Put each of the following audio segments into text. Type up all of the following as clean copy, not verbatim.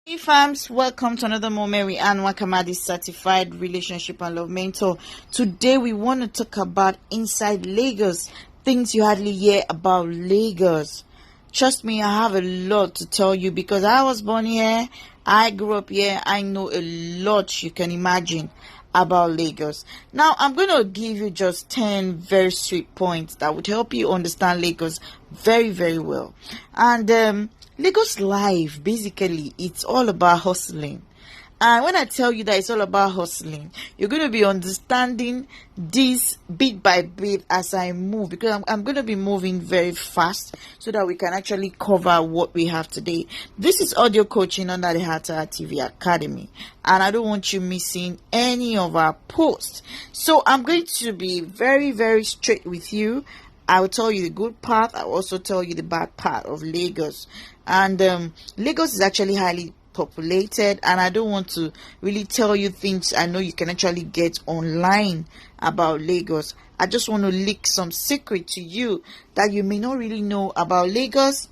Hey fams, welcome to another moment with Nwakama, the certified relationship and love mentor. Today we want to talk about inside Lagos, things you hardly hear about Lagos. Trust me, I have a lot to tell you because I was born here, I grew up here, I know a lot you can imagine about Lagos. Now I'm going to give you just 10 very sweet points that would help you understand Lagos very, very well. And Lagos life, basically, it's all about hustling. And when I tell you that it's all about hustling, you're going to be understanding this bit by bit as I move, because I'm going to be moving very fast so that we can actually cover what we have today. This is audio coaching under the Heart TV Academy, and I don't want you missing any of our posts. So I'm going to be very, very straight with you. I will tell you the good part. I will also tell you the bad part of Lagos. And Lagos is actually highly populated, and I don't want to really tell you things I know you can actually get online about Lagos. I just want to leak some secret to you that you may not really know about Lagos.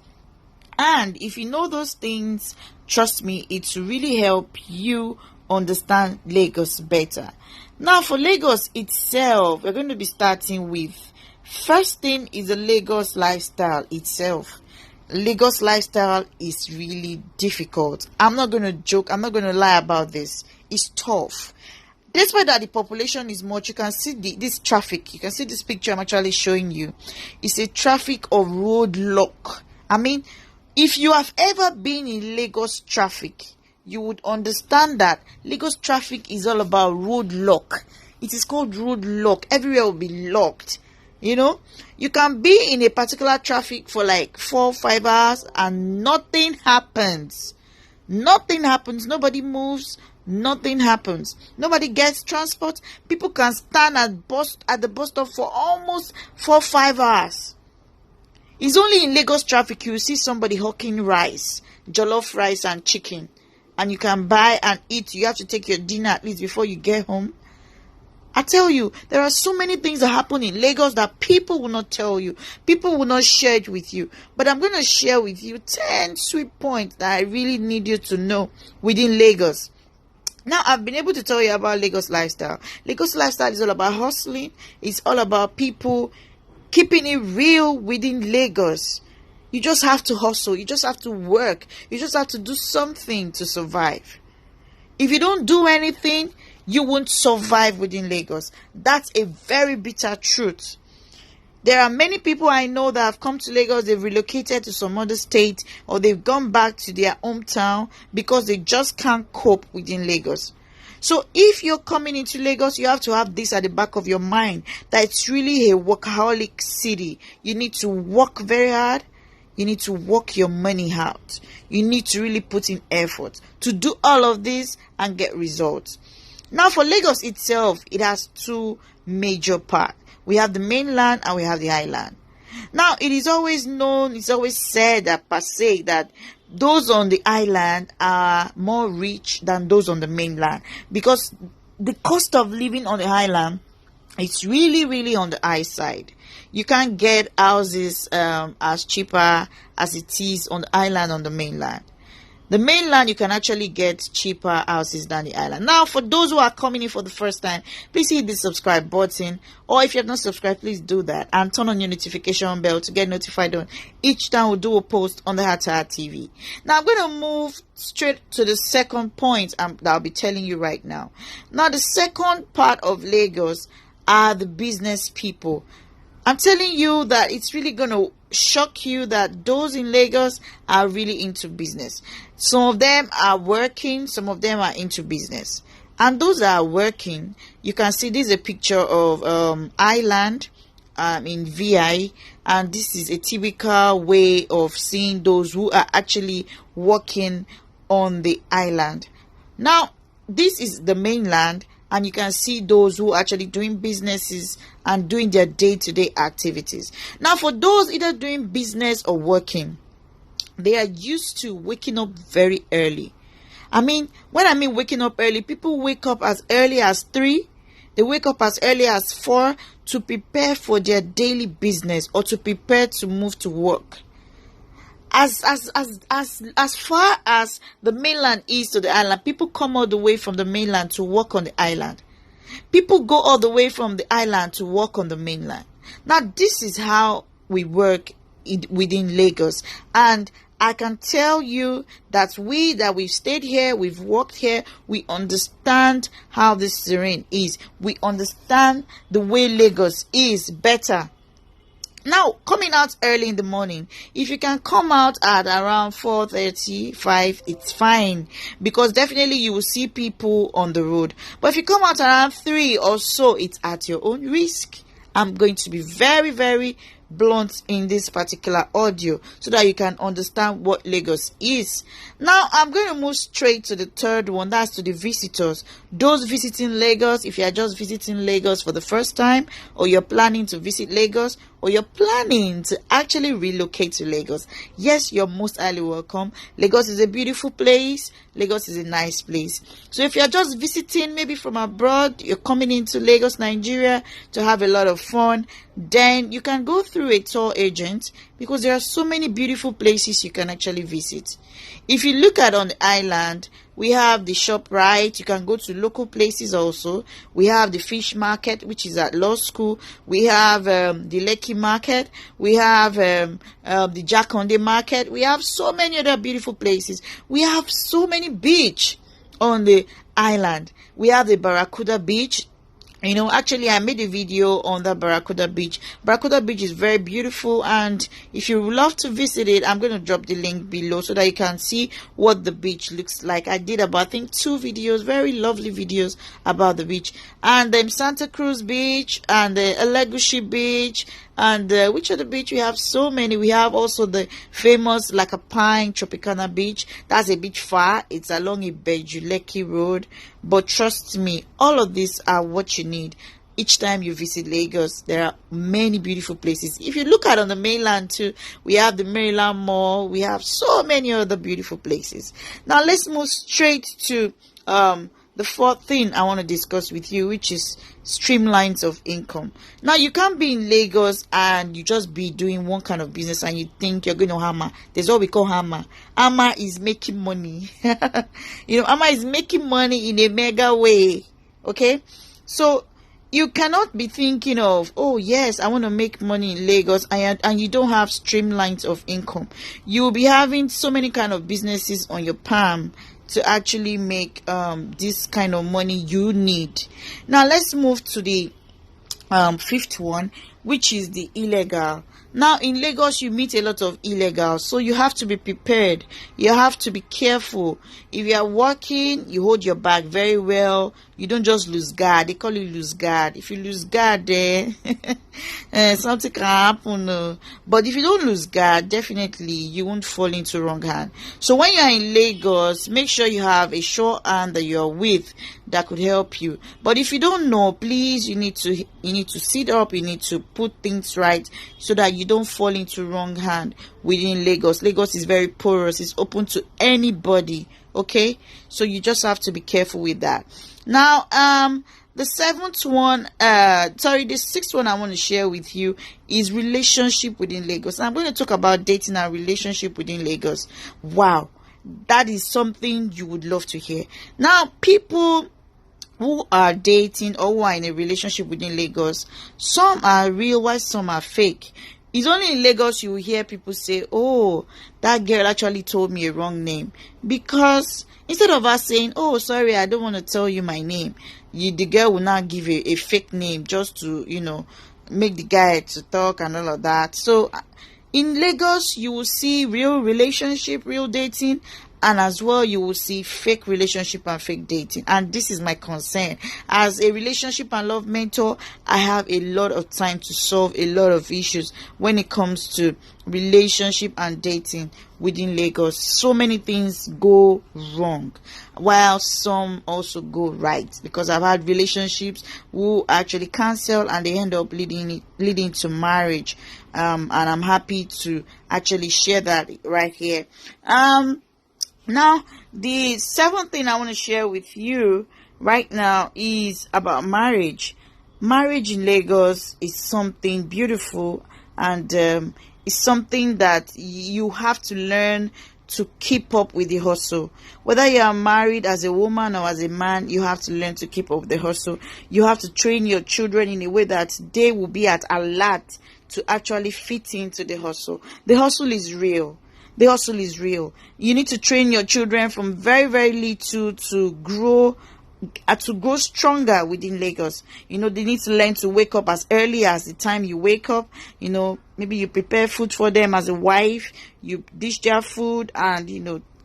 And if you know those things, trust me, it will really help you understand Lagos better. Now, for Lagos itself, we're going to be starting with, first thing is the Lagos lifestyle itself. Lagos lifestyle is really difficult. I'm not going to joke. I'm not going to lie about this. It's tough. Despite that the population is much, you can see this traffic. You can see this picture I'm actually showing you. It's a traffic of roadblock. I mean, if you have ever been in Lagos traffic, you would understand that Lagos traffic is all about roadblock. It is called roadblock. Everywhere will be locked. You know, you can be in a particular traffic for like 4 or 5 hours and nothing happens. Nothing happens. Nobody moves. Nothing happens. Nobody gets transport. People can stand at the bus stop for almost 4 or 5 hours. It's only in Lagos traffic you will see somebody hawking rice, jollof rice and chicken, and you can buy and eat. You have to take your dinner at least before you get home. I tell you, there are so many things that happen in Lagos that people will not tell you. People will not share it with you. But I'm going to share with you 10 sweet points that I really need you to know within Lagos. Now, I've been able to tell you about Lagos lifestyle. Lagos lifestyle is all about hustling. It's all about people keeping it real within Lagos. You just have to hustle. You just have to work. You just have to do something to survive. If you don't do anything, you won't survive within Lagos. That's a very bitter truth. There are many people I know that have come to Lagos, they've relocated to some other state, or they've gone back to their hometown because they just can't cope within Lagos. So if you're coming into Lagos, you have to have this at the back of your mind, that it's really a workaholic city. You need to work very hard. You need to work your money out. You need to really put in effort to do all of this and get results. Now, for Lagos itself, it has two major parts. We have the mainland and we have the island. Now, it is always known, it's always said that per se that those on the island are more rich than those on the mainland, because the cost of living on the island, it's really, really on the high side. You can't get houses as cheaper as it is on the island on the mainland. The mainland, you can actually get cheaper houses than the island. Now, for those who are coming in for the first time, please hit the subscribe button. Or if you have not subscribed, please do that. And turn on your notification bell to get notified on each time we do a post on the Heart TV. Now, I'm going to move straight to the second point that I'll be telling you right now. Now, the second part of Lagos are the business people. I'm telling you that it's really going to shock you that those in Lagos are really into business. Some of them are working, some of them are into business. And those that are working, you can see this is a picture of Island in VI, and this is a typical way of seeing those who are actually working on the island. Now, this is the mainland, and you can see those who are actually doing businesses and doing their day-to-day activities. Now, for those either doing business or working, they are used to waking up very early. I mean, when I mean waking up early, people wake up as early as 3. They wake up as early as 4 to prepare for their daily business or to prepare to move to work. as far as the mainland is to the island, people come all the way from the mainland to work on the island. People go all the way from the island to work on the mainland. Now, this is how we work within Lagos. And I can tell you that we've stayed here, we've worked here, we understand how this terrain is. We understand the way Lagos is better. Now, coming out early in the morning, if you can come out at around 4:35, it's fine, because definitely you will see people on the road. But if you come out around 3 or so, it's at your own risk. I'm going to be very, very blunt in this particular audio so that you can understand what Lagos is. Now, I'm going to move straight to the third one. That's to the visitors. Those visiting Lagos, if you are just visiting Lagos for the first time, or you're planning to visit Lagos, or you're planning to actually relocate to Lagos, yes, you're most highly welcome. Lagos is a beautiful place. Lagos is a nice place. So if you're just visiting, maybe from abroad, you're coming into Lagos, Nigeria to have a lot of fun, then you can go through a tour agent, because there are so many beautiful places you can actually visit. If you look at on the island, we have the ShopRite. You can go to local places also. We have the fish market, which is at Law School. We have the Lekki market. We have the Jakonde market. We have so many other beautiful places. We have so many beach on the island. We have the Barracuda Beach. You know, actually, I made a video on the Barracuda Beach. Barracuda Beach is very beautiful, and if you would love to visit it, I'm going to drop the link below so that you can see what the beach looks like. I did about, I think, 2 videos, very lovely videos about the beach. And Santa Cruz Beach, and the Elegushi Beach, and which other beach? We have so many. We have also the famous Lakapine Tropicana Beach. That's a beach far. It's along Ibeju-Lekki Road. But trust me, all of these are what you need. Each time you visit Lagos, there are many beautiful places. If you look at on the mainland too, we have the Maryland Mall. We have so many other beautiful places. Now let's move straight to the fourth thing I want to discuss with you, which is streamlines of income. Now, you can't be in Lagos and you just be doing one kind of business and you think you're going to hammer. There's what we call hammer. Hammer is making money. Hammer is making money in a mega way. Okay? So, you cannot be thinking of, oh yes, I want to make money in Lagos, and you don't have streamlines of income. You will be having so many kind of businesses on your palm to actually make this kind of money you need. Now let's move to the fifth one, which is the illegal. Now in Lagos you meet a lot of illegals, so you have to be prepared. You have to be careful. If you are working, you hold your bag very well. You don't just lose guard. They call you lose guard. If you lose guard there, something can happen. But if you don't lose guard, definitely you won't fall into wrong hand. So when you are in Lagos, make sure you have a sure hand that you are with that could help you. But if you don't know, please, you need to sit up. You need to put things right so that you don't fall into wrong hand within Lagos. Lagos is very porous. It's open to anybody. Okay, so you just have to be careful with that. Now, the sixth one I want to share with you is relationship within Lagos. And I'm going to talk about dating and relationship within Lagos. Wow, that is something you would love to hear. Now, people who are dating or who are in a relationship within Lagos, some are real while some are fake. It's only in Lagos you will hear people say, oh, that girl actually told me a wrong name. Because instead of us saying, oh, sorry, I don't want to tell you my name, the girl will now give a fake name just to, make the guy to talk and all of that. So in Lagos, you will see real relationship, real dating, and as well you will see fake relationship and fake dating. And this is my concern. As a relationship and love mentor, I have a lot of time to solve a lot of issues when it comes to relationship and dating within Lagos. So many things go wrong while some also go right, because I've had relationships who actually cancel and they end up leading to marriage, and I'm happy to actually share that right here. Now, the seventh thing I want to share with you right now is about marriage. Marriage in Lagos is something beautiful, and is something that you have to learn to keep up with the hustle. Whether you are married as a woman or as a man, you have to learn to keep up with the hustle. You have to train your children in a way that they will be at alert to actually fit into the hustle. The hustle is real. The hustle is real. You need to train your children from very, very little to grow stronger within Lagos. They need to learn to wake up as early as the time you wake up. Maybe you prepare food for them as a wife, you dish their food and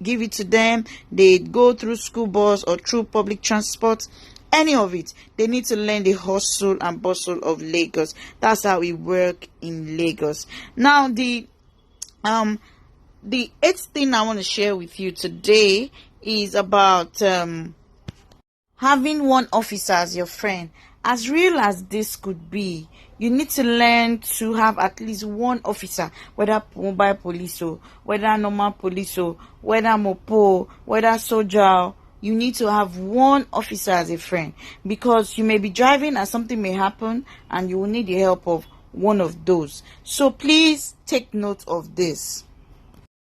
give it to them. They go through school bus or through public transport, any of it. They need to learn the hustle and bustle of Lagos. That's how we work in Lagos. Now the eighth thing I want to share with you today is about having one officer as your friend. As real as this could be, you need to learn to have at least one officer, whether mobile police or whether normal police or whether mopo, whether soldier. You need to have one officer as a friend, because you may be driving and something may happen and you will need the help of one of those. So please take note of this.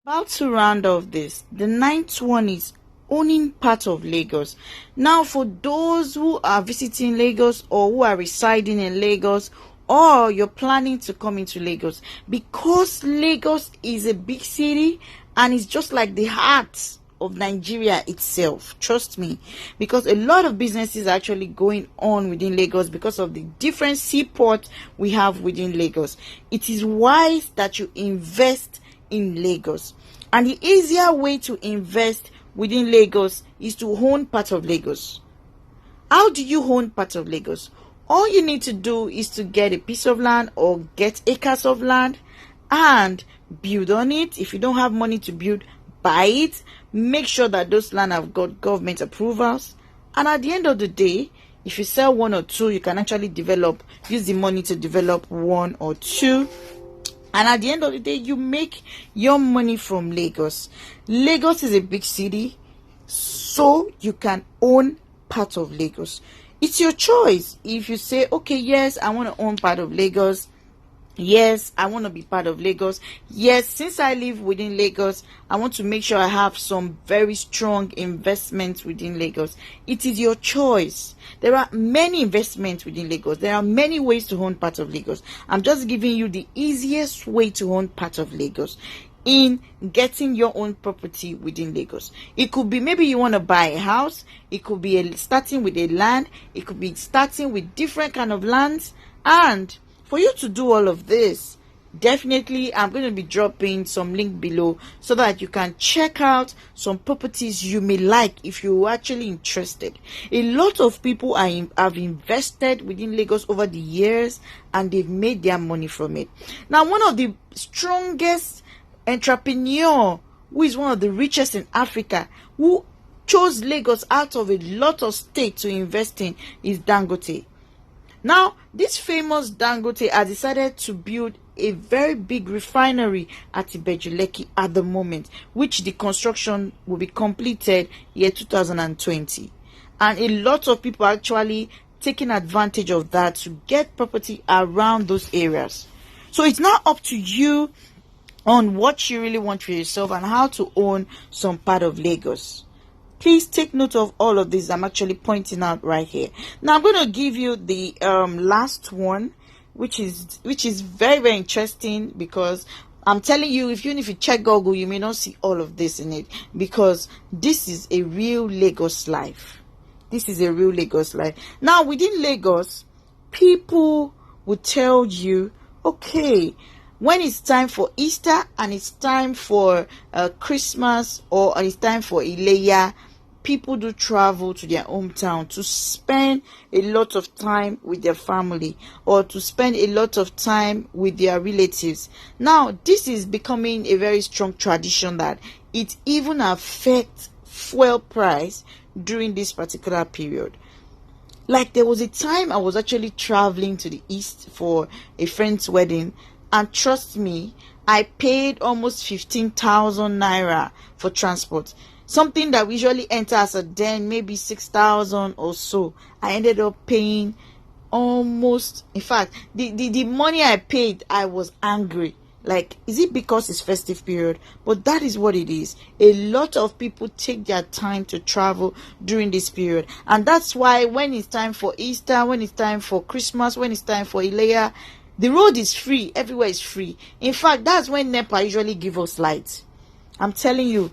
About to round off this, the ninth one is owning part of Lagos. Now, for those who are visiting Lagos or who are residing in Lagos, or you're planning to come into Lagos, because Lagos is a big city and it's just like the heart of Nigeria itself. Trust me, because a lot of businesses are actually going on within Lagos because of the different seaports we have within Lagos. It is wise that you invest in Lagos, and the easier way to invest within Lagos is to own part of Lagos. How do you own part of Lagos? All you need to do is to get a piece of land or get acres of land and build on it. If you don't have money to build, buy it. Make sure that those land have got government approvals, and at the end of the day, if you sell one or two, you can actually use the money to develop one or two. And at the end of the day, you make your money from Lagos. Lagos is a big city, so you can own part of Lagos. It's your choice. If you say, okay, yes, I want to own part of Lagos. Yes, I want to be part of Lagos. Yes, since I live within Lagos, I want to make sure I have some very strong investments within Lagos. It is your choice. There are many investments within Lagos. There are many ways to own part of Lagos. I'm just giving you the easiest way to own part of Lagos in getting your own property within Lagos. It could be maybe you want to buy a house. It could be starting with a land. It could be starting with different kind of lands. And for you to do all of this, definitely I'm going to be dropping some link below so that you can check out some properties you may like if you're actually interested. A lot of people have invested within Lagos over the years and they've made their money from it. Now, one of the strongest entrepreneur who is one of the richest in Africa, who chose Lagos out of a lot of states to invest in, is Dangote. Now, this famous Dangote has decided to build a very big refinery at Ibeju-Lekki at the moment, which the construction will be completed year 2020. And a lot of people are actually taking advantage of that to get property around those areas. So it's now up to you on what you really want for yourself and how to own some part of Lagos. Please take note of all of this I'm actually pointing out right here. Now I'm going to give you the last one, which is very, very interesting, because I'm telling you, even if you check Google, you may not see all of this in it, because this is a real Lagos life. This is a real Lagos life. Now, within Lagos, people will tell you, okay, when it's time for Easter and it's time for Christmas or it's time for Ileya, people do travel to their hometown to spend a lot of time with their family or to spend a lot of time with their relatives. Now, this is becoming a very strong tradition that it even affects fuel price during this particular period. Like, there was a time I was actually traveling to the east for a friend's wedding, and trust me, I paid almost 15,000 naira for transport. Something that we usually enter as a den, maybe 6,000 or so. I ended up paying almost, in fact, the money I paid, I was angry. Like, is it because it's festive period? But that is what it is. A lot of people take their time to travel during this period. And that's why when it's time for Easter, when it's time for Christmas, when it's time for Ilea, the road is free. Everywhere is free. In fact, that's when NEPA usually give us light. I'm telling you,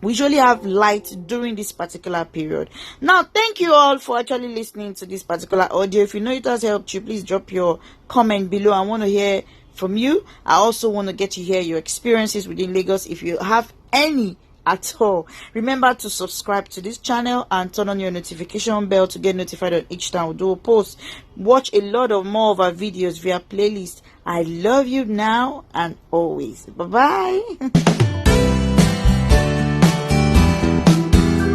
we usually have light during this particular period. Now, thank you all for actually listening to this particular audio. If you know it has helped you, please drop your comment below. I want to hear from you. I also want to get to hear your experiences within Lagos, if you have any at all. Remember to subscribe to this channel and turn on your notification bell to get notified on each time we do a post. Watch a lot of more of our videos via playlist. I love you now and always. Bye bye.